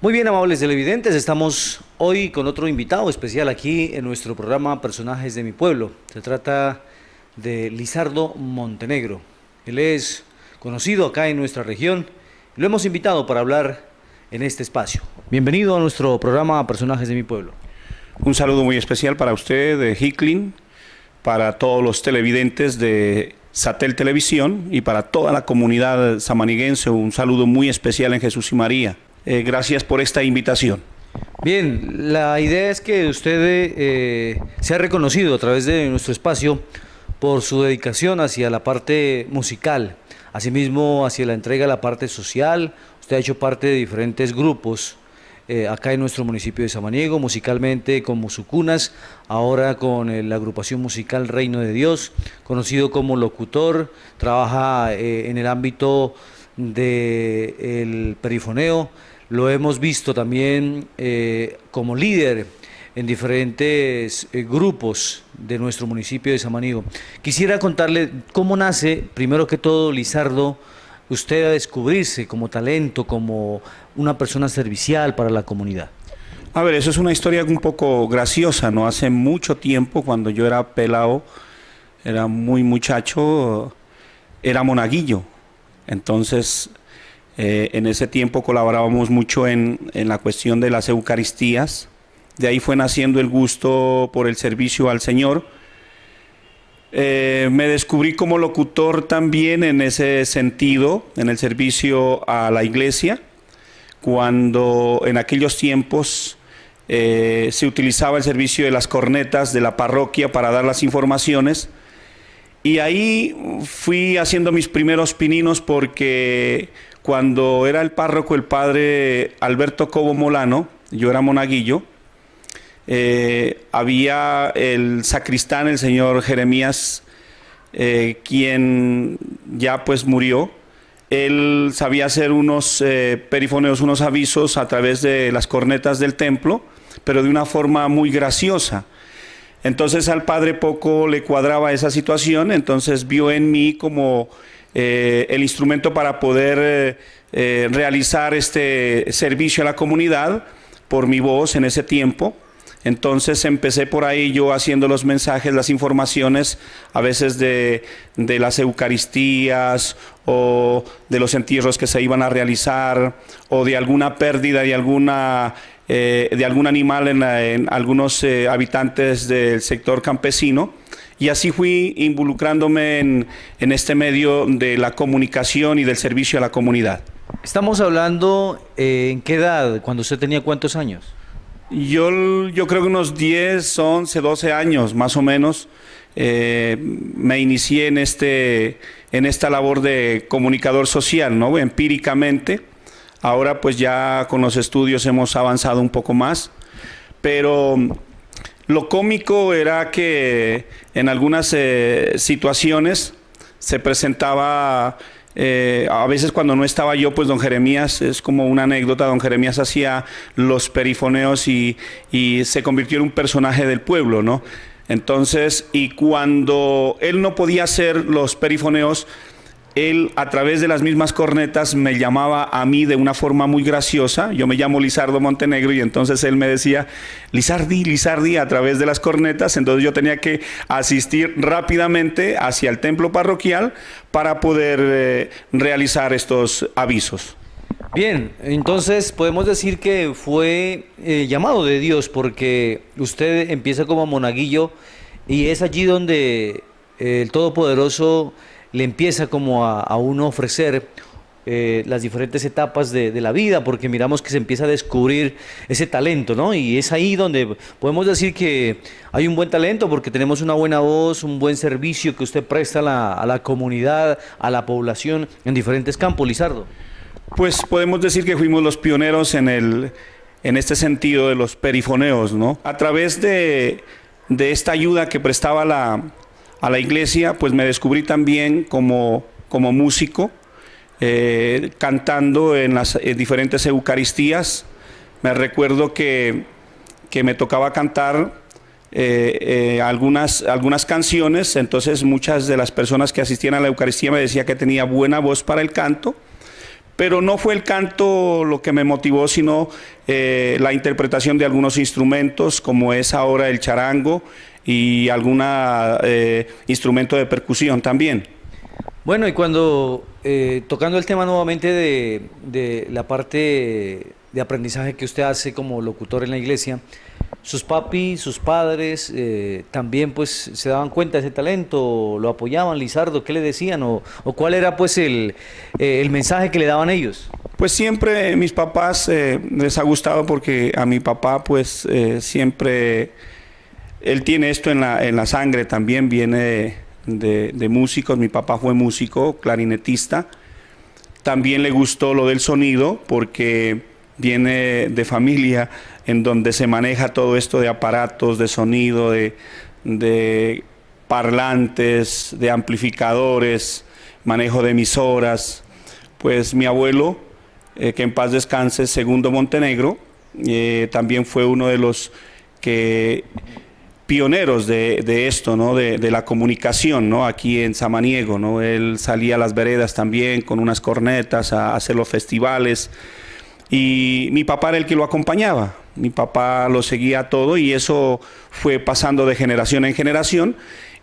Muy bien, amables televidentes, estamos hoy con otro invitado especial aquí en nuestro programa Personajes de mi Pueblo. Se trata de Lizardo Montenegro. Él es conocido acá en nuestra región y lo hemos invitado para hablar en este espacio. Bienvenido a nuestro programa Personajes de mi Pueblo. Un saludo muy especial para usted de Hicklin, para todos los televidentes de Satel Televisión y para toda la comunidad samaniguense. Un saludo muy especial en Jesús y María. Gracias por esta invitación. Bien, la idea es que usted sea reconocido a través de nuestro espacio por su dedicación hacia la parte musical, asimismo hacia la entrega de la parte social. Usted ha hecho parte de diferentes grupos acá en nuestro municipio de Samaniego, musicalmente con Musucunas, ahora con la agrupación musical Reino de Dios, conocido como locutor, trabaja en el ámbito del perifoneo. Lo hemos visto también como líder en diferentes grupos de nuestro municipio de Samaniego. Quisiera contarle cómo nace, primero que todo, Lizardo, usted a descubrirse como talento, como una persona servicial para la comunidad. A ver, eso es una historia un poco graciosa, ¿no? Hace mucho tiempo, cuando yo era pelado, era muy muchacho, era monaguillo. Entonces, en ese tiempo colaborábamos mucho en la cuestión de las Eucaristías. De ahí fue naciendo el gusto por el servicio al Señor. Me descubrí como locutor también en ese sentido, en el servicio a la iglesia, cuando en aquellos tiempos se utilizaba el servicio de las cornetas de la parroquia para dar las informaciones. Y ahí fui haciendo mis primeros pininos porque cuando era el párroco el padre Alberto Cobo Molano, yo era monaguillo, había el sacristán, el señor Jeremías, quien ya pues murió. Él sabía hacer unos perifoneos, unos avisos a través de las cornetas del templo, pero de una forma muy graciosa. Entonces al padre poco le cuadraba esa situación, entonces vio en mí como el instrumento para poder realizar este servicio a la comunidad por mi voz en ese tiempo. Entonces empecé por ahí yo haciendo los mensajes, las informaciones, a veces de las Eucaristías o de los entierros que se iban a realizar o de alguna pérdida de algún animal en algunos habitantes del sector campesino. Y así fui involucrándome en este medio de la comunicación y del servicio a la comunidad. Estamos hablando, ¿en qué edad? ¿Cuando usted tenía cuántos años? Yo creo que unos 10, 11, 12 años más o menos. Me inicié en esta labor de comunicador social, ¿no? Empíricamente. Ahora pues ya con los estudios hemos avanzado un poco más, pero lo cómico era que en algunas situaciones se presentaba, a veces cuando no estaba yo, pues don Jeremías, es como una anécdota, don Jeremías hacía los perifoneos y se convirtió en un personaje del pueblo, ¿no? Entonces, y cuando él no podía hacer los perifoneos, él a través de las mismas cornetas me llamaba a mí de una forma muy graciosa. Yo me llamo Lizardo Montenegro y entonces él me decía Lizardi, Lizardi a través de las cornetas. Entonces yo tenía que asistir rápidamente hacia el templo parroquial para poder realizar estos avisos. Bien, entonces podemos decir que fue llamado de Dios porque usted empieza como monaguillo y es allí donde el Todopoderoso le empieza como a uno ofrecer las diferentes etapas de la vida, porque miramos que se empieza a descubrir ese talento, ¿no? Y es ahí donde podemos decir que hay un buen talento, porque tenemos una buena voz, un buen servicio que usted presta a la comunidad, a la población en diferentes campos, Lizardo. Pues podemos decir que fuimos los pioneros en este sentido de los perifoneos, ¿no? A través de esta ayuda que prestaba a la iglesia, pues me descubrí también como músico, cantando en las diferentes Eucaristías. Me recuerdo que me tocaba cantar algunas canciones, entonces muchas de las personas que asistían a la Eucaristía me decían que tenía buena voz para el canto, pero no fue el canto lo que me motivó, sino la interpretación de algunos instrumentos, como es ahora el charango y algún instrumento de percusión también. Bueno, y cuando, tocando el tema nuevamente de la parte de aprendizaje que usted hace como locutor en la iglesia, sus papis, sus padres, también pues se daban cuenta de ese talento, lo apoyaban, Lizardo, ¿qué le decían? O cuál era pues el mensaje que le daban ellos? Pues siempre mis papás les ha gustado, porque a mi papá pues siempre, él tiene esto en la sangre también, viene de músicos. Mi papá fue músico, clarinetista. También le gustó lo del sonido, porque viene de familia en donde se maneja todo esto de aparatos de sonido, de parlantes, de amplificadores, manejo de emisoras. Pues mi abuelo, que en paz descanse, Segundo Montenegro, también fue uno de los pioneros de esto, ¿no? De la comunicación, ¿no? Aquí en Samaniego, ¿no? Él salía a las veredas también con unas cornetas a hacer los festivales, y mi papá era el que lo acompañaba. Mi papá lo seguía todo, y eso fue pasando de generación en generación,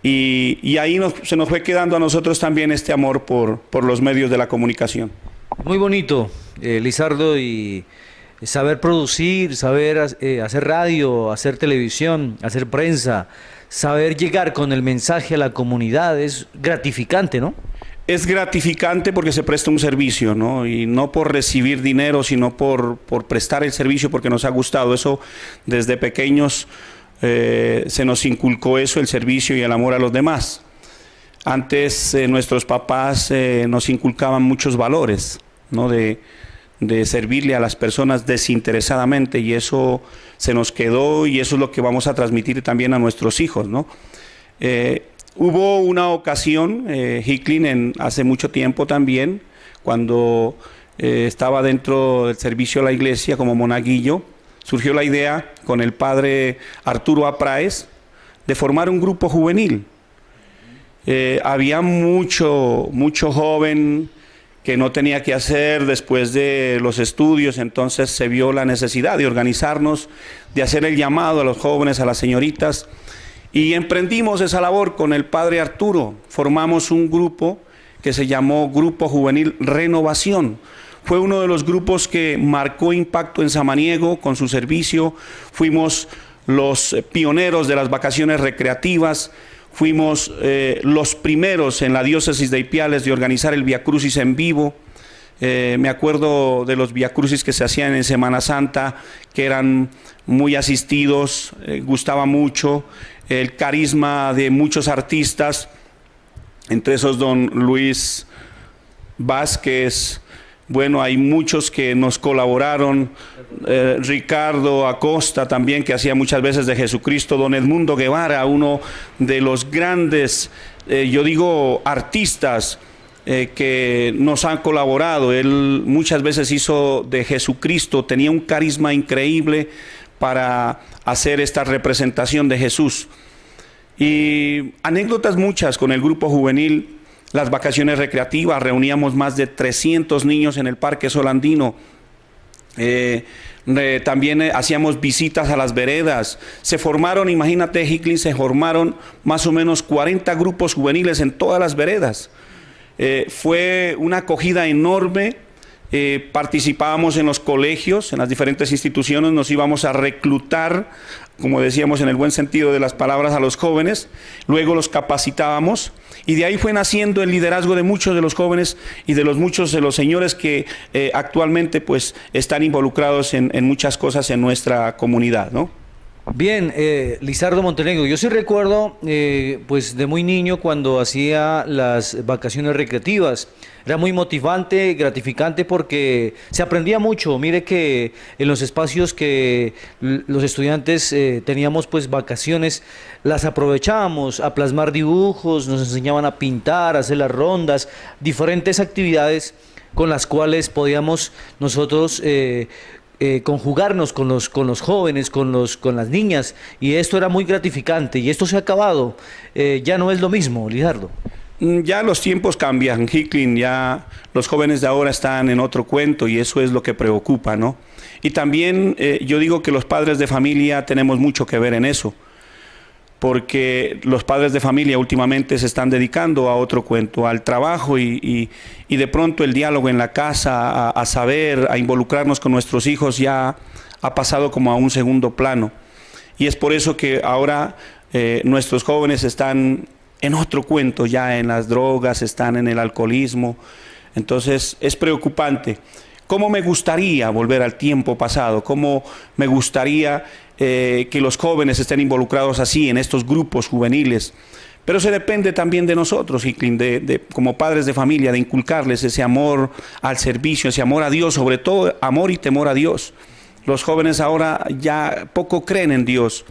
y ahí se nos fue quedando a nosotros también este amor por los medios de la comunicación. Muy bonito, Lizardo, y saber producir, saber hacer radio, hacer televisión, hacer prensa, saber llegar con el mensaje a la comunidad es gratificante, ¿no? Es gratificante porque se presta un servicio, ¿no? Y no por recibir dinero, sino por prestar el servicio, porque nos ha gustado. Eso desde pequeños se nos inculcó eso, el servicio y el amor a los demás. Antes nuestros papás nos inculcaban muchos valores, ¿no? De servirle a las personas desinteresadamente, y eso se nos quedó, y eso es lo que vamos a transmitir también a nuestros hijos, ¿no? Hubo una ocasión, Hicklin, hace mucho tiempo también, cuando estaba dentro del servicio a la iglesia como monaguillo, surgió la idea con el padre Arturo Apráez de formar un grupo juvenil. Había mucho joven que no tenía que hacer después de los estudios, entonces se vio la necesidad de organizarnos, de hacer el llamado a los jóvenes, a las señoritas, y emprendimos esa labor con el padre Arturo. Formamos un grupo que se llamó Grupo Juvenil Renovación. Fue uno de los grupos que marcó impacto en Samaniego con su servicio. Fuimos los pioneros de las vacaciones recreativas. Fuimos los primeros en la diócesis de Ipiales de organizar el Via Crucis en vivo. Me acuerdo de los Via Crucis que se hacían en Semana Santa, que eran muy asistidos, gustaba mucho el carisma de muchos artistas, entre esos don Luis Vázquez. Bueno, hay muchos que nos colaboraron, Ricardo Acosta también, que hacía muchas veces de Jesucristo, don Edmundo Guevara, uno de los grandes, yo digo, artistas que nos han colaborado. Él muchas veces hizo de Jesucristo, tenía un carisma increíble para hacer esta representación de Jesús. Y anécdotas muchas con el grupo juvenil. Las vacaciones recreativas, reuníamos más de 300 niños en el Parque Solandino. También hacíamos visitas a las veredas. Se formaron, imagínate, Hicklin, se formaron más o menos 40 grupos juveniles en todas las veredas. Fue una acogida enorme. Participábamos en los colegios, en las diferentes instituciones, nos íbamos a reclutar, como decíamos en el buen sentido de las palabras, a los jóvenes, luego los capacitábamos, y de ahí fue naciendo el liderazgo de muchos de los jóvenes y de muchos de los señores que actualmente pues están involucrados en muchas cosas en nuestra comunidad, ¿no? Bien, Lizardo Montenegro, yo sí recuerdo pues de muy niño cuando hacía las vacaciones recreativas. Era muy motivante, gratificante, porque se aprendía mucho. Mire que en los espacios que los estudiantes teníamos pues vacaciones, las aprovechábamos a plasmar dibujos, nos enseñaban a pintar, a hacer las rondas, diferentes actividades con las cuales podíamos nosotros conjugarnos con los jóvenes, con las niñas, y esto era muy gratificante, y esto se ha acabado. Ya no es lo mismo, Lizardo. Ya los tiempos cambian, Hicklin, ya los jóvenes de ahora están en otro cuento y eso es lo que preocupa, ¿no? Y también yo digo que los padres de familia tenemos mucho que ver en eso, porque los padres de familia últimamente se están dedicando a otro cuento, al trabajo y de pronto el diálogo en la casa, a saber, a involucrarnos con nuestros hijos ya ha pasado como a un segundo plano. Y es por eso que ahora nuestros jóvenes están en otro cuento, ya en las drogas, están en el alcoholismo. Entonces es preocupante. ¿Cómo me gustaría volver al tiempo pasado? ¿Cómo me gustaría que los jóvenes estén involucrados así en estos grupos juveniles? Pero se depende también de nosotros, Hicklin, como padres de familia, de inculcarles ese amor al servicio, ese amor a Dios, sobre todo amor y temor a Dios. Los jóvenes ahora ya poco creen en Dios.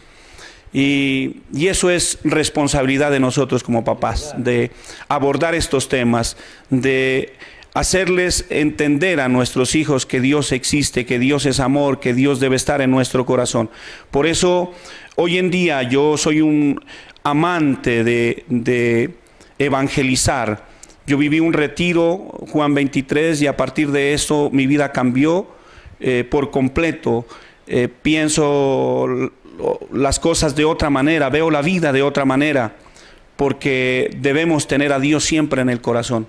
Y eso es responsabilidad de nosotros como papás, de abordar estos temas, de hacerles entender a nuestros hijos que Dios existe, que Dios es amor, que Dios debe estar en nuestro corazón. Por eso, hoy en día yo soy un amante de evangelizar. Yo viví un retiro, Juan 23, y a partir de eso mi vida cambió por completo. Pienso las cosas de otra manera, veo la vida de otra manera, porque debemos tener a Dios siempre en el corazón.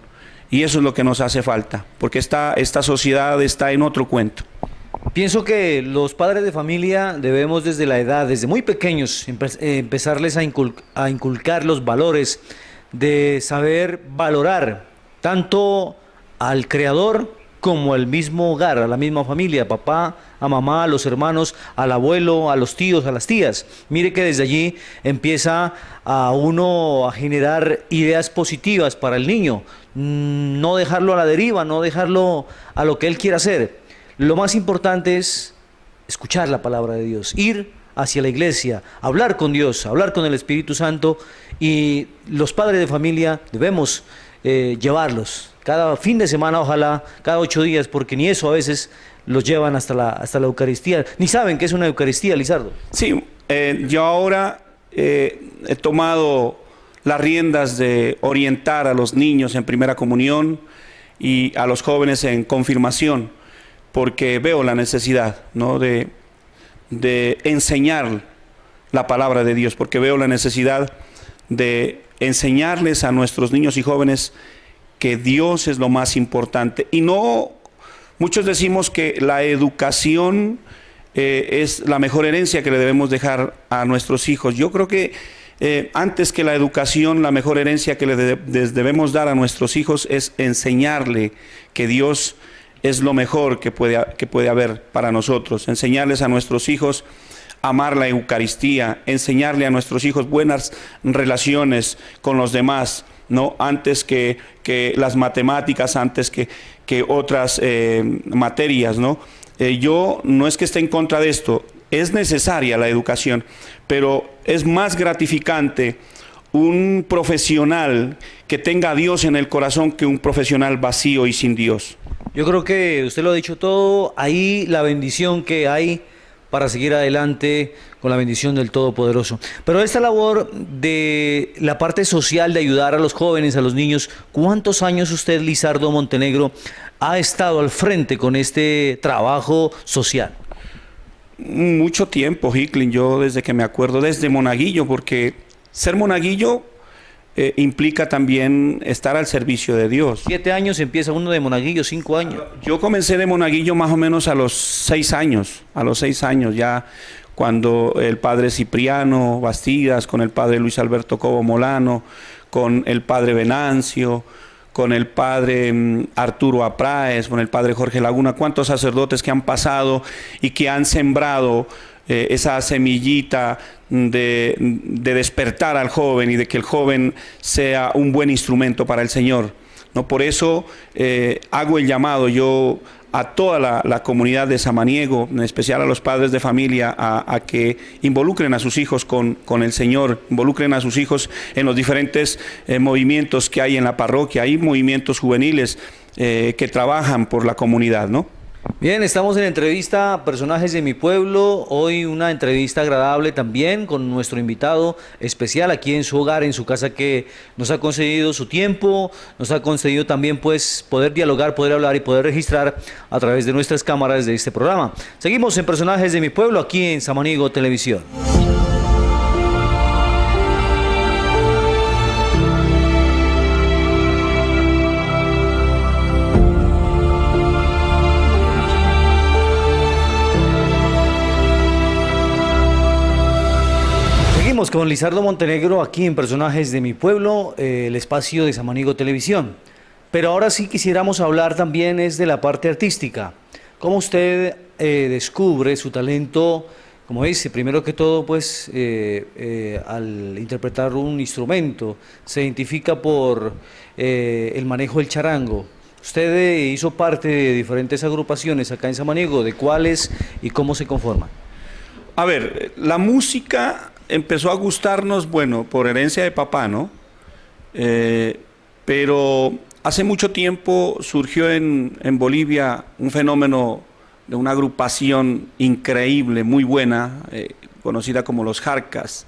Y eso es lo que nos hace falta, porque esta sociedad está en otro cuento. Pienso que los padres de familia debemos desde la edad, desde muy pequeños, empezarles a inculcar los valores de saber valorar tanto al Creador como al mismo hogar, a la misma familia, papá, a mamá, a los hermanos, al abuelo, a los tíos, a las tías. Mire que desde allí empieza a uno a generar ideas positivas para el niño, no dejarlo a la deriva, no dejarlo a lo que él quiera hacer. Lo más importante es escuchar la palabra de Dios, ir hacia la iglesia, hablar con Dios, hablar con el Espíritu Santo, y los padres de familia debemos llevarlos cada fin de semana, ojalá cada 8 días, porque ni eso a veces los llevan hasta la Eucaristía, ni saben qué es una Eucaristía, Lizardo. Sí, yo ahora he tomado las riendas de orientar a los niños en primera comunión y a los jóvenes en confirmación, porque veo la necesidad, ¿no?, de enseñar la palabra de Dios, porque veo la necesidad de enseñarles a nuestros niños y jóvenes que Dios es lo más importante. Y no, muchos decimos que la educación es la mejor herencia que le debemos dejar a nuestros hijos. Yo creo que antes que la educación, la mejor herencia que les debemos dar a nuestros hijos es enseñarle que Dios es lo mejor que puede haber para nosotros. Enseñarles a nuestros hijos a amar la Eucaristía, enseñarle a nuestros hijos buenas relaciones con los demás, ¿no? Antes que las matemáticas, antes que otras materias, ¿no? Yo no es que esté en contra de esto, es necesaria la educación, pero es más gratificante un profesional que tenga a Dios en el corazón que un profesional vacío y sin Dios. Yo creo que usted lo ha dicho todo, ahí la bendición que hay para seguir adelante con la bendición del Todopoderoso. Pero esta labor de la parte social, de ayudar a los jóvenes, a los niños, ¿cuántos años usted, Lizardo Montenegro, ha estado al frente con este trabajo social? Mucho tiempo, Hicklin, yo desde que me acuerdo, desde monaguillo, porque ser monaguillo implica también estar al servicio de Dios. 7 años empieza uno de monaguillo, 5 años. Yo comencé de monaguillo más o menos a los 6 años, ya cuando el padre Cipriano Bastidas, con el padre Luis Alberto Cobo Molano, con el padre Venancio, con el padre Arturo Apráez, con el padre Jorge Laguna, cuántos sacerdotes que han pasado y que han sembrado esa semillita de despertar al joven y de que el joven sea un buen instrumento para el Señor, ¿no? Por eso hago el llamado yo a toda la comunidad de Samaniego, en especial a los padres de familia, a que involucren a sus hijos con el Señor, involucren a sus hijos en los diferentes movimientos que hay en la parroquia. Hay movimientos juveniles que trabajan por la comunidad, ¿no? Bien, estamos en entrevista a Personajes de mi Pueblo. Hoy una entrevista agradable también con nuestro invitado especial aquí en su hogar, en su casa, que nos ha concedido su tiempo, nos ha concedido también pues poder dialogar, poder hablar y poder registrar a través de nuestras cámaras de este programa. Seguimos en Personajes de mi Pueblo aquí en Samaniego Televisión. Seguimos con Lizardo Montenegro aquí en Personajes de mi Pueblo, el espacio de Samaniego Televisión. Pero ahora sí quisiéramos hablar también es de la parte artística. ¿Cómo usted descubre su talento? Como dice, primero que todo, pues al interpretar un instrumento, se identifica por el manejo del charango. Usted hizo parte de diferentes agrupaciones acá en Samaniego, ¿de cuáles y cómo se conforman? A ver, la música empezó a gustarnos, bueno, por herencia de papá, ¿no? Pero hace mucho tiempo surgió en Bolivia un fenómeno de una agrupación increíble, muy buena, conocida como los Jarcas.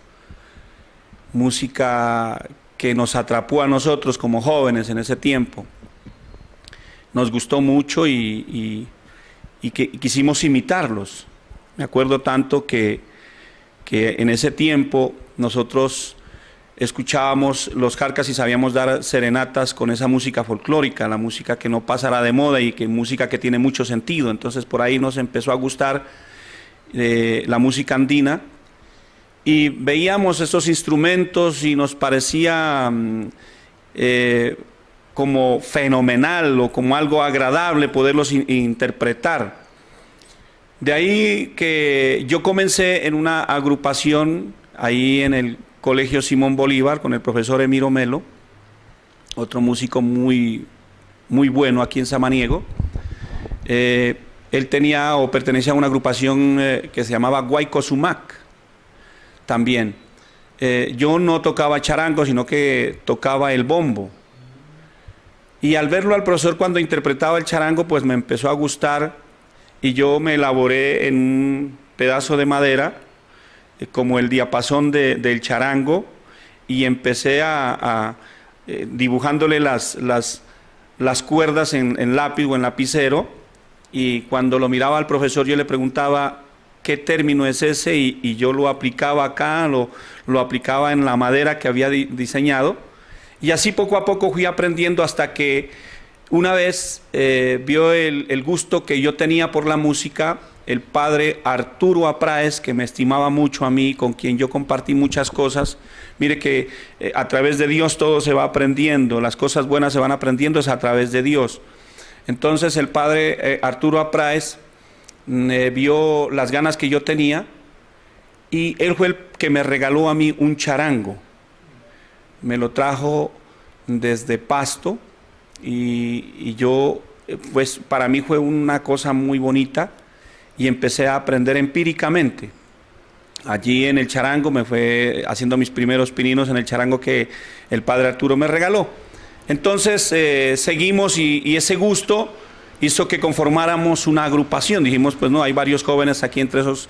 Música que nos atrapó a nosotros como jóvenes en ese tiempo. Nos gustó mucho y quisimos imitarlos. Me acuerdo tanto que en ese tiempo nosotros escuchábamos los Jarcas y sabíamos dar serenatas con esa música folclórica, la música que no pasará de moda y que música que tiene mucho sentido. Entonces por ahí nos empezó a gustar la música andina y veíamos esos instrumentos y nos parecía como fenomenal o como algo agradable poderlos interpretar. De ahí que yo comencé en una agrupación ahí en el Colegio Simón Bolívar con el profesor Emiro Melo, otro músico muy bueno aquí en Samaniego. Él tenía o pertenecía a una agrupación que se llamaba Guayco Sumac también. Yo no tocaba charango, sino que tocaba el bombo. Y al verlo al profesor cuando interpretaba el charango, pues me empezó a gustar. Y yo me elaboré en un pedazo de madera, como el diapasón del charango, y empecé dibujándole las cuerdas en lápiz o en lapicero, y cuando lo miraba al profesor yo le preguntaba qué término es ese, y yo lo aplicaba acá, lo aplicaba en la madera que había diseñado, y así poco a poco fui aprendiendo hasta que una vez vio el gusto que yo tenía por la música, el padre Arturo Apráez, que me estimaba mucho a mí, con quien yo compartí muchas cosas. Mire que a través de Dios todo se va aprendiendo, las cosas buenas se van aprendiendo es a través de Dios. Entonces el padre Arturo Apráez vio las ganas que yo tenía y él fue el que me regaló a mí un charango. Me lo trajo desde Pasto. Y yo, pues para mí fue una cosa muy bonita y empecé a aprender empíricamente. Allí en el charango me fue haciendo mis primeros pininos en el charango que el padre Arturo me regaló. Entonces seguimos y ese gusto hizo que conformáramos una agrupación. Dijimos, pues no, hay varios jóvenes aquí entre esos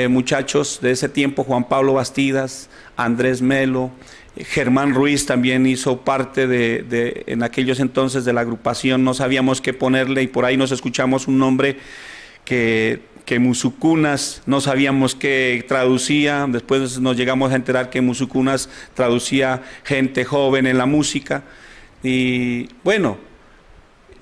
muchachos de ese tiempo, Juan Pablo Bastidas, Andrés Melo, Germán Ruiz también hizo parte en aquellos entonces de la agrupación, no sabíamos qué ponerle y por ahí nos escuchamos un nombre que Musucunas, no sabíamos qué traducía, después nos llegamos a enterar que Musucunas traducía gente joven en la música y bueno,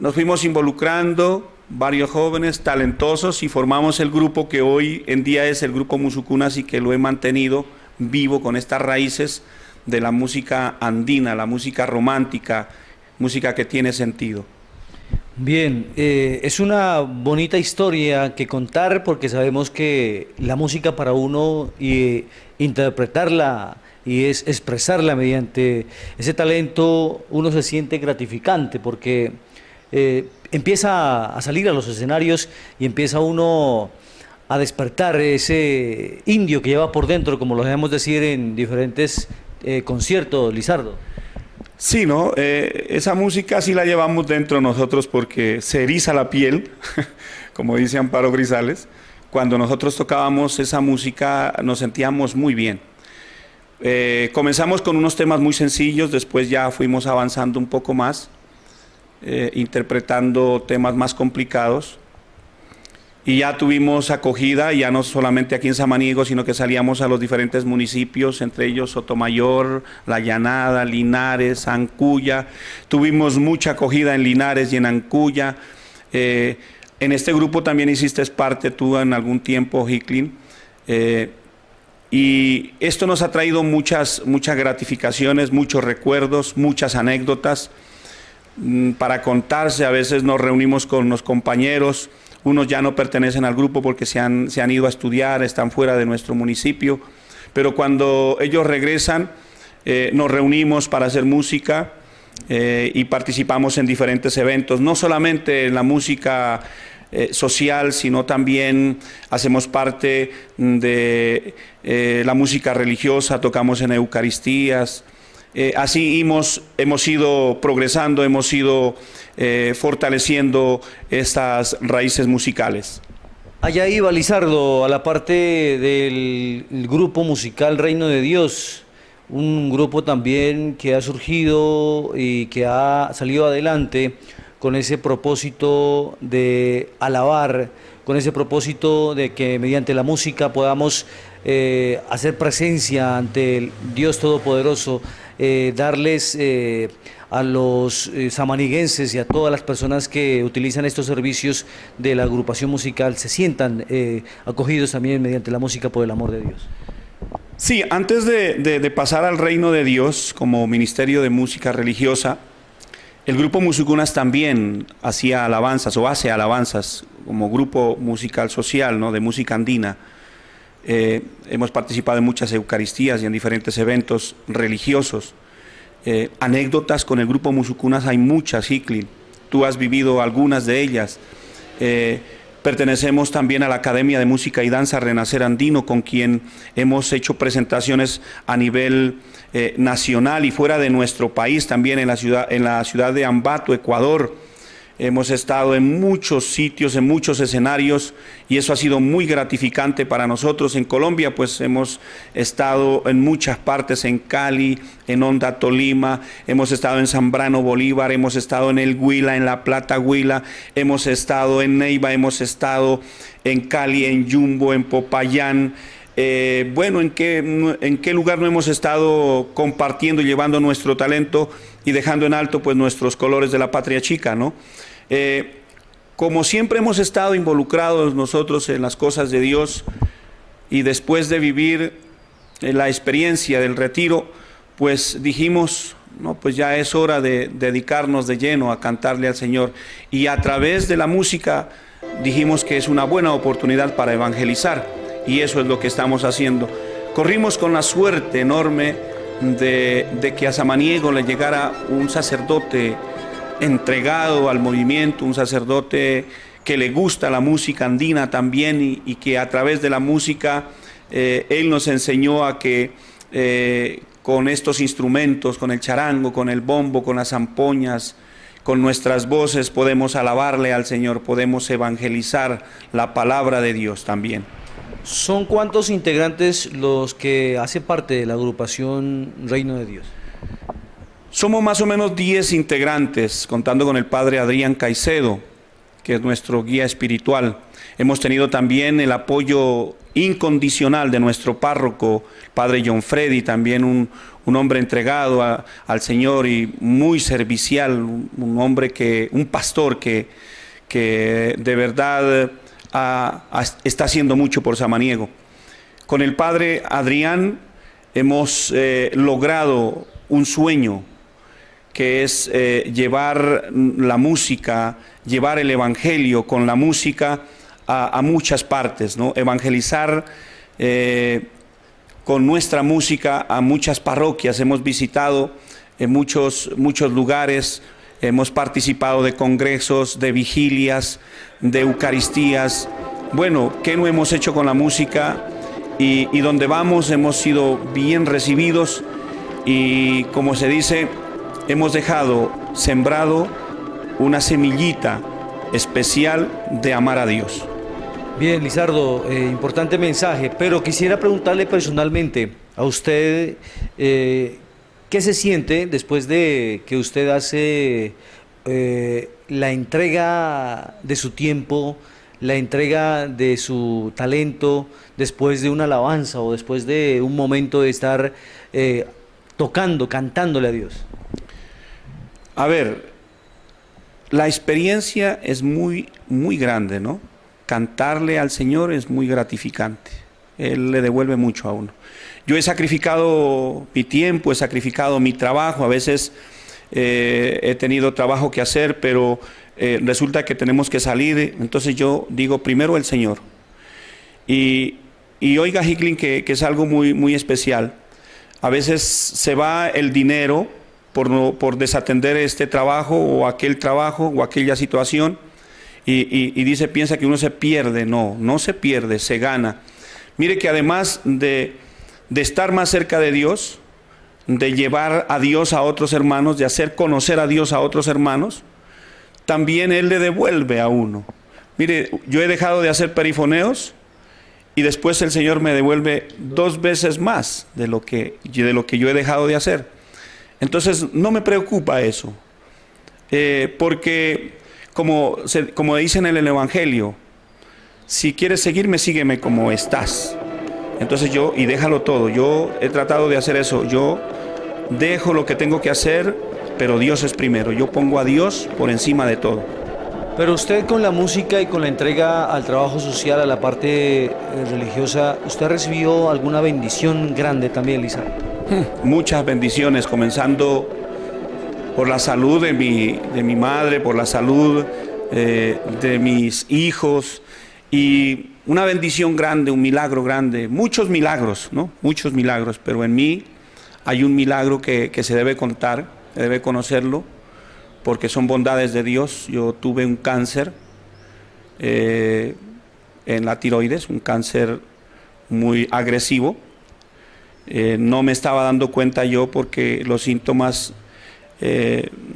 nos fuimos involucrando varios jóvenes talentosos y formamos el grupo que hoy en día es el grupo Musucunas y que lo he mantenido vivo con estas raíces de la música andina, la música romántica, música que tiene sentido. Bien, es una bonita historia que contar porque sabemos que la música para uno y interpretarla y es expresarla mediante ese talento, uno se siente gratificante porque empieza a salir a los escenarios y empieza uno a despertar ese indio que lleva por dentro, como lo debemos decir en diferentes conciertos, Lizardo. Sí, ¿no? Esa música sí la llevamos dentro de nosotros porque se eriza la piel, como dice Amparo Grisales. Cuando nosotros tocábamos esa música nos sentíamos muy bien. Comenzamos con unos temas muy sencillos, después ya fuimos avanzando un poco más, interpretando temas más complicados. Y ya tuvimos acogida, ya no solamente aquí en Samaniego, sino que salíamos a los diferentes municipios, entre ellos Sotomayor, La Llanada, Linares, Ancuya. Tuvimos mucha acogida en Linares y en Ancuya. En este grupo también hiciste parte tú en algún tiempo, Hicklin. Y esto nos ha traído muchas gratificaciones, muchos recuerdos, muchas anécdotas para contarse. A veces nos reunimos con los compañeros. Unos ya no pertenecen al grupo porque se han ido a estudiar, están fuera de nuestro municipio, pero cuando ellos regresan nos reunimos para hacer música y participamos en diferentes eventos, no solamente en la música social, sino también hacemos parte de la música religiosa, tocamos en Eucaristías. Así hemos ido progresando, hemos ido fortaleciendo estas raíces musicales. Allá iba Lizardo, a la parte del grupo musical Reino de Dios, un grupo también que ha surgido y que ha salido adelante con ese propósito de alabar, con ese propósito de que mediante la música podamos hacer presencia ante el Dios Todopoderoso, darles a los samaniguenses y a todas las personas que utilizan estos servicios de la agrupación musical se sientan acogidos también mediante la música por el amor de Dios. Sí, antes de pasar al Reino de Dios como ministerio de música religiosa, el grupo Musicunas también hacía alabanzas o hace alabanzas como grupo musical social, ¿no?, de música andina. Hemos participado en muchas Eucaristías y en diferentes eventos religiosos. Anécdotas con el grupo Musicunas hay muchas, Hicklin. Tú has vivido algunas de ellas. Pertenecemos también a la Academia de Música y Danza Renacer Andino, con quien hemos hecho presentaciones a nivel nacional y fuera de nuestro país, también en la ciudad de Ambato, Ecuador. Hemos estado en muchos sitios, en muchos escenarios, y eso ha sido muy gratificante para nosotros. En Colombia, pues hemos estado en muchas partes, en Cali, en Honda, Tolima, hemos estado en Zambrano, Bolívar, hemos estado en El Huila, en La Plata, Huila, hemos estado en Neiva, hemos estado en Cali, en Yumbo, en Popayán. Bueno, ¿en qué lugar no hemos estado compartiendo y llevando nuestro talento y dejando en alto pues nuestros colores de la patria chica, ¿no? Como siempre hemos estado involucrados nosotros en las cosas de Dios, y después de vivir la experiencia del retiro, pues dijimos, no, pues ya es hora de dedicarnos de lleno a cantarle al Señor, y a través de la música dijimos que es una buena oportunidad para evangelizar, y eso es lo que estamos haciendo. Corrimos con la suerte enorme de que a Samaniego le llegara un sacerdote entregado al movimiento, un sacerdote que le gusta la música andina también, y que a través de la música él nos enseñó a que con estos instrumentos, con el charango, con el bombo, con las zampoñas, con nuestras voces podemos alabarle al Señor, podemos evangelizar la palabra de Dios también. ¿Son cuántos integrantes los que hacen parte de la agrupación Reino de Dios? Somos más o menos 10 integrantes, contando con el padre Adrián Caicedo, que es nuestro guía espiritual. Hemos tenido también el apoyo incondicional de nuestro párroco, padre John Freddy, también un hombre entregado al Señor y muy servicial, un hombre un pastor que de verdad está haciendo mucho por Samaniego. Con el padre Adrián hemos logrado un sueño, que es llevar la música, llevar el evangelio con la música a muchas partes, ¿no? Evangelizar con nuestra música a muchas parroquias. Hemos visitado en muchos lugares, hemos participado de congresos, de vigilias, de Eucaristías. Bueno, ¿qué no hemos hecho con la música? Y donde vamos hemos sido bien recibidos, y como se dice, hemos dejado sembrado una semillita especial de amar a Dios. Bien, Lizardo, importante mensaje, pero quisiera preguntarle personalmente a usted, ¿qué se siente después de que usted hace la entrega de su tiempo, la entrega de su talento, después de una alabanza o después de un momento de estar tocando, cantándole a Dios? A ver, la experiencia es muy grande, ¿no? Cantarle al Señor es muy gratificante. Él le devuelve mucho a uno. Yo he sacrificado mi tiempo, he sacrificado mi trabajo, a veces he tenido trabajo que hacer, pero resulta que tenemos que salir, entonces yo digo primero el Señor. Y oiga, Hicklin, que es algo muy especial. A veces se va el dinero por desatender este trabajo o aquella situación, y piensa que uno se pierde. No se pierde, se gana. Mire que además de estar más cerca de Dios, de llevar a Dios a otros hermanos, de hacer conocer a Dios a otros hermanos, también Él le devuelve a uno. Mire, yo he dejado de hacer perifoneos y después el Señor me devuelve 2 veces más de lo que yo he dejado de hacer. Entonces no me preocupa eso, porque como dicen en el Evangelio, si quieres seguirme, sígueme como estás. Entonces y déjalo todo. Yo he tratado de hacer eso. Yo dejo lo que tengo que hacer, pero Dios es primero. Yo pongo a Dios por encima de todo. Pero usted, con la música y con la entrega al trabajo social, a la parte religiosa, ¿usted recibió alguna bendición grande también, Lizardo? Muchas bendiciones, comenzando por la salud de mi madre, por la salud de mis hijos, y una bendición grande, un milagro grande, muchos milagros, ¿no? Muchos milagros, pero en mí hay un milagro que se debe contar, se debe conocerlo, porque son bondades de Dios. Yo tuve un cáncer en la tiroides, un cáncer muy agresivo. No me estaba dando cuenta yo porque los síntomas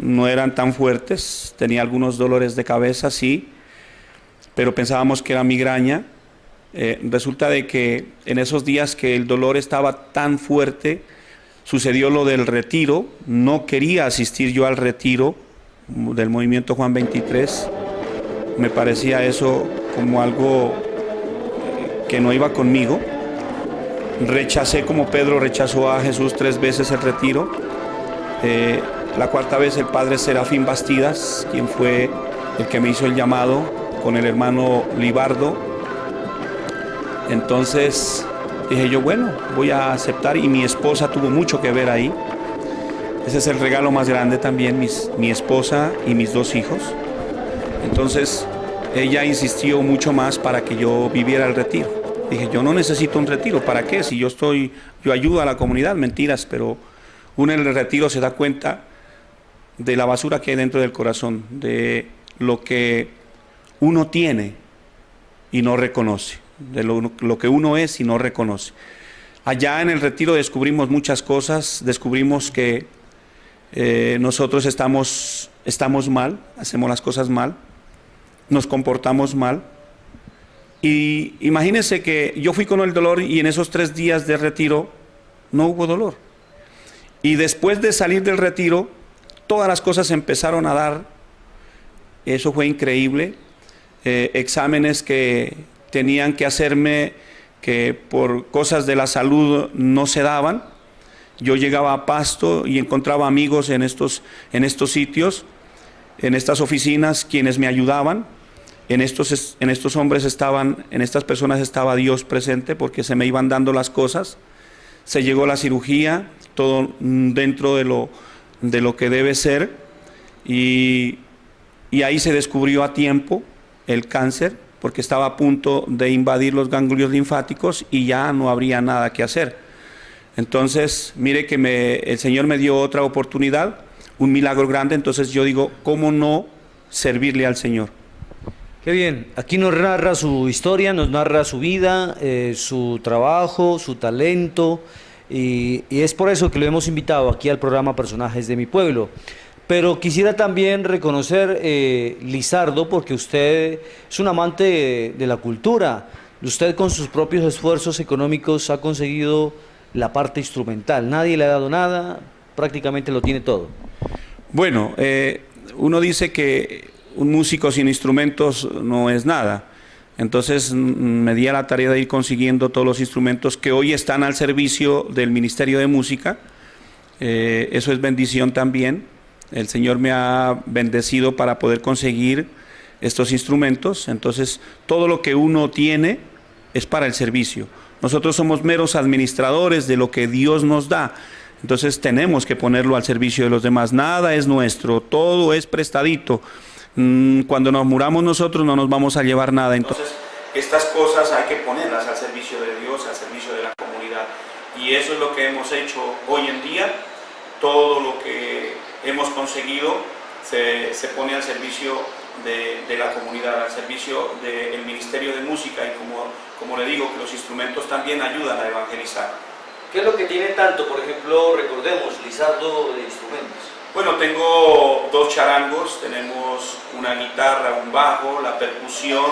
no eran tan fuertes. Tenía algunos dolores de cabeza, sí, pero pensábamos que era migraña. Resulta de que en esos días que el dolor estaba tan fuerte, sucedió lo del retiro. No quería asistir yo al retiro del movimiento Juan 23. Me parecía eso como algo que no iba conmigo. Rechacé, como Pedro rechazó a Jesús 3 veces el retiro. La 4ª vez el padre Serafín Bastidas, quien fue el que me hizo el llamado, con el hermano Libardo. Entonces dije yo, bueno, voy a aceptar, y mi esposa tuvo mucho que ver ahí. Ese es el regalo más grande también, mi esposa y mis 2 hijos. Entonces ella insistió mucho más para que yo viviera el retiro. Dije, yo no necesito un retiro, ¿para qué? Si yo ayudo a la comunidad. Mentiras, pero uno en el retiro se da cuenta de la basura que hay dentro del corazón, de lo que uno tiene y no reconoce, de lo que uno es y no reconoce. Allá en el retiro descubrimos muchas cosas, descubrimos que nosotros estamos mal, hacemos las cosas mal, nos comportamos mal. Y imagínense que yo fui con el dolor, y en esos 3 días de retiro no hubo dolor. Y después de salir del retiro, todas las cosas empezaron a dar. Eso fue increíble. Exámenes que tenían que hacerme, que por cosas de la salud no se daban. Yo llegaba a Pasto y encontraba amigos en estos sitios, en estas oficinas, quienes me ayudaban. En estos hombres en estas personas estaba Dios presente, porque se me iban dando las cosas. Se llegó la cirugía, todo dentro de lo que debe ser, y ahí se descubrió a tiempo el cáncer, porque estaba a punto de invadir los ganglios linfáticos y ya no habría nada que hacer. Entonces, mire que el Señor me dio otra oportunidad, un milagro grande. Entonces yo digo, ¿cómo no servirle al Señor? Qué bien, aquí nos narra su historia, nos narra su vida, su trabajo, su talento, y es por eso que lo hemos invitado aquí al programa Personajes de mi Pueblo. Pero quisiera también reconocer, Lizardo, porque usted es un amante de la cultura. Usted con sus propios esfuerzos económicos ha conseguido la parte instrumental. Nadie le ha dado nada, prácticamente lo tiene todo. Bueno, uno dice que un músico sin instrumentos no es nada. Entonces me di a la tarea de ir consiguiendo todos los instrumentos que hoy están al servicio del Ministerio de Música. Eso es bendición también. El Señor me ha bendecido para poder conseguir estos instrumentos. Entonces todo lo que uno tiene es para el servicio. Nosotros somos meros administradores de lo que Dios nos da. Entonces tenemos que ponerlo al servicio de los demás. Nada es nuestro, todo es prestadito. Cuando nos muramos nosotros no nos vamos a llevar nada. Entonces estas cosas hay que ponerlas al servicio de Dios, al servicio de la comunidad. Y eso es lo que hemos hecho hoy en día. Todo lo que hemos conseguido se pone al servicio de la comunidad, al servicio del Ministerio de Música, y como le digo, que los instrumentos también ayudan a evangelizar. ¿Qué es lo que tiene tanto, por ejemplo, recordemos, Lizardo, de instrumentos? Bueno, tengo 2 charangos, tenemos una guitarra, un bajo, la percusión,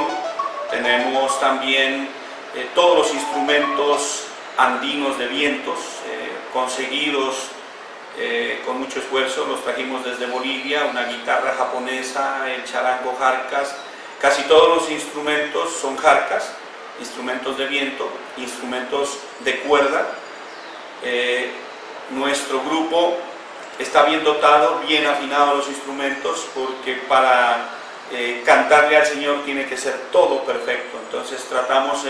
tenemos también todos los instrumentos andinos de vientos, conseguidos con mucho esfuerzo. Los trajimos desde Bolivia, una guitarra japonesa, el charango jarcas. Casi todos los instrumentos son jarcas, instrumentos de viento, instrumentos de cuerda. Nuestro grupo está bien dotado, bien afinado los instrumentos, porque para cantarle al Señor tiene que ser todo perfecto. Entonces tratamos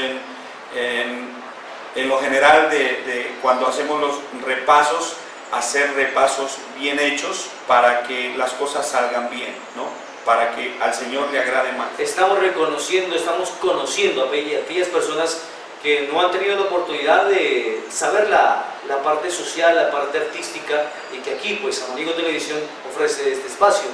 en lo general de cuando hacemos los repasos, hacer repasos bien hechos para que las cosas salgan bien, ¿no? Para que al Señor le agrade más. Estamos reconociendo, estamos conociendo a aquellas personas que no han tenido la oportunidad de saber la parte social, la parte artística, y que aquí, pues, Amigos Televisión ofrece este espacio.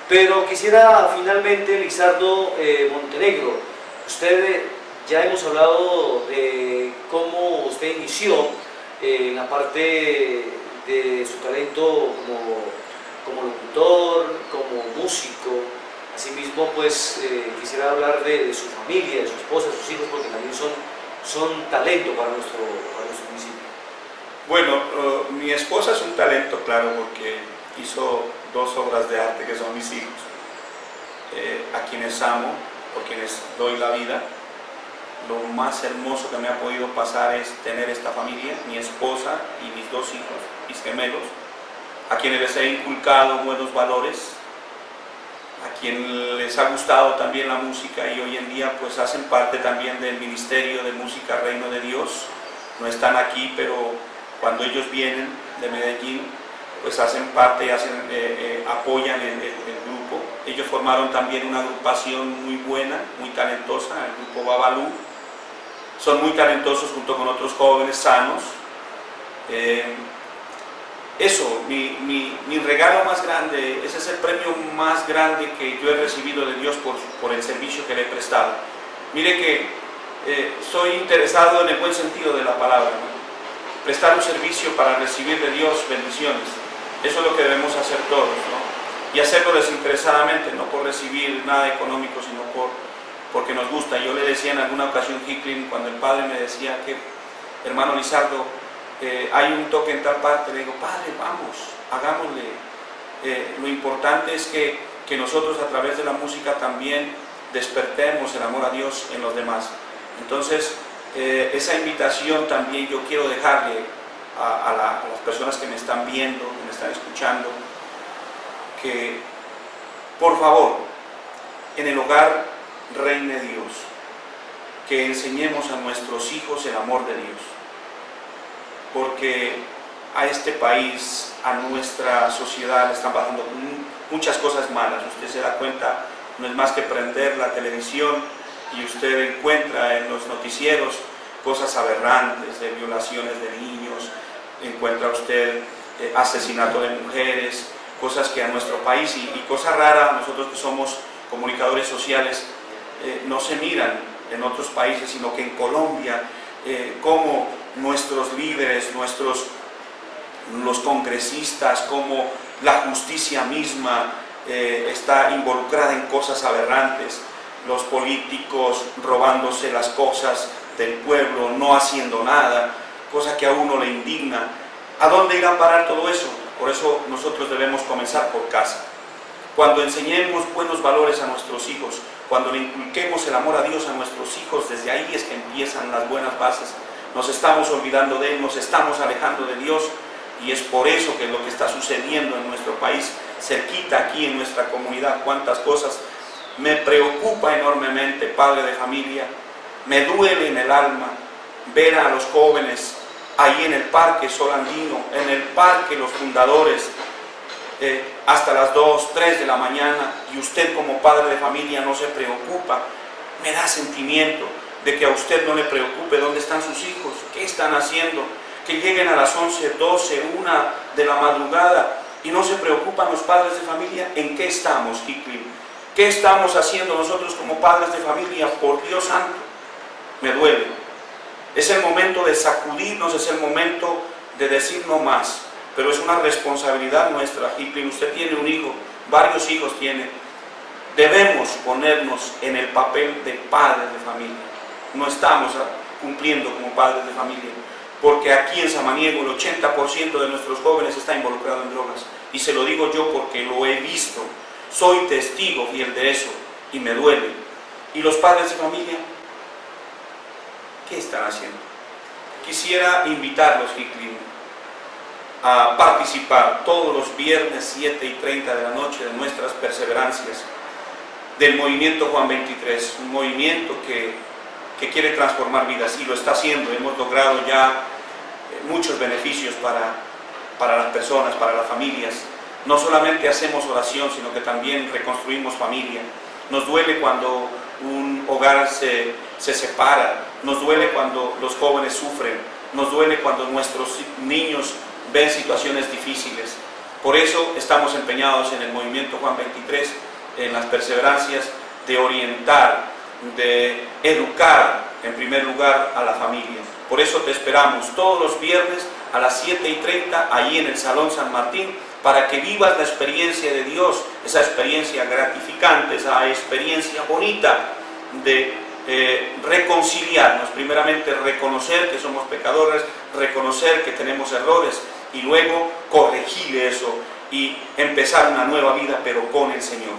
Pero quisiera finalmente, Lizardo Montenegro, usted, ya hemos hablado de cómo usted inició en la parte de su talento como locutor, como músico. Asimismo, pues, quisiera hablar de su familia, de su esposa, de sus hijos, porque también son talento para nuestro municipio. Bueno, mi esposa es un talento, claro, porque hizo 2 obras de arte que son mis hijos, a quienes amo, por quienes doy la vida. Lo más hermoso que me ha podido pasar es tener esta familia, mi esposa y mis 2 hijos, mis gemelos, a quienes les he inculcado buenos valores, a quienes les ha gustado también la música, y hoy en día pues hacen parte también del Ministerio de Música Reino de Dios. No están aquí, pero cuando ellos vienen de Medellín, pues hacen parte, apoyan el grupo. Ellos formaron también una agrupación muy buena, muy talentosa, el grupo Babalú. Son muy talentosos junto con otros jóvenes sanos. Eso, mi regalo más grande, ese es el premio más grande que yo he recibido de Dios por el servicio que le he prestado. Mire que soy interesado en el buen sentido de la palabra, ¿no? Prestar un servicio para recibir de Dios bendiciones. Eso es lo que debemos hacer todos, ¿no? Y hacerlo desinteresadamente, no por recibir nada económico, sino porque nos gusta. Yo le decía en alguna ocasión, Hicklin, cuando el padre me decía que, hermano Lizardo, hay un toque en tal parte, le digo, padre, vamos, hagámosle. Lo importante es que nosotros a través de la música también despertemos el amor a Dios en los demás. Entonces, esa invitación también yo quiero dejarle a las personas que me están viendo, que me están escuchando, que por favor, en el hogar reine Dios, que enseñemos a nuestros hijos el amor de Dios, porque a este país, a nuestra sociedad, le están pasando muchas cosas malas. Usted se da cuenta, no es más que prender la televisión y usted encuentra en los noticieros cosas aberrantes, de violaciones de niños, encuentra usted asesinato de mujeres, cosas que a nuestro país, y cosas raras, nosotros que somos comunicadores sociales, no se miran en otros países, sino que en Colombia, cómo nuestros líderes, los congresistas, cómo la justicia misma está involucrada en cosas aberrantes, los políticos robándose las cosas del pueblo, no haciendo nada, cosa que a uno le indigna. ¿A dónde irá a parar todo eso? Por eso nosotros debemos comenzar por casa. Cuando enseñemos buenos valores a nuestros hijos, cuando le inculquemos el amor a Dios a nuestros hijos, desde ahí es que empiezan las buenas bases. Nos estamos olvidando de Él, nos estamos alejando de Dios, y es por eso que es lo que está sucediendo en nuestro país, cerquita aquí en nuestra comunidad, cuántas cosas. Me preocupa enormemente, padre de familia, me duele en el alma ver a los jóvenes ahí en el Parque Sol Andino, en el Parque Los Fundadores, hasta las 2, 3 de la mañana, y usted como padre de familia no se preocupa. Me da sentimiento de que a usted no le preocupe dónde están sus hijos, qué están haciendo, que lleguen a las 11, 12, 1 de la madrugada y no se preocupan los padres de familia. ¿En qué estamos, Hicklin? ¿Qué estamos haciendo nosotros como padres de familia? Por Dios santo, me duele. Es el momento de sacudirnos, es el momento de decir no más, pero es una responsabilidad nuestra, Hicklin. Usted tiene un hijo, varios hijos tiene. Debemos ponernos en el papel de padres de familia. No estamos cumpliendo como padres de familia, porque aquí en Samaniego el 80% de nuestros jóvenes está involucrado en drogas, y se lo digo yo porque lo he visto, soy testigo fiel de eso, y me duele. ¿Y los padres de familia? ¿Qué están haciendo? Quisiera invitarlos, Hicklin, a participar todos los viernes 7:30 de la noche de nuestras perseverancias del movimiento Juan 23, un movimiento que quiere transformar vidas, y lo está haciendo. Hemos logrado ya muchos beneficios para las personas, para las familias. No solamente hacemos oración, sino que también reconstruimos familia. Nos duele cuando un hogar se separa, nos duele cuando los jóvenes sufren, nos duele cuando nuestros niños ven situaciones difíciles. Por eso estamos empeñados en el movimiento Juan 23, en las perseverancias, de orientar, de educar en primer lugar a la familia. Por eso te esperamos todos los viernes a las 7:30 allí en el Salón San Martín, para que vivas la experiencia de Dios, esa experiencia gratificante, esa experiencia bonita de reconciliarnos. Primeramente reconocer que somos pecadores, reconocer que tenemos errores, y luego corregir eso y empezar una nueva vida, pero con el Señor.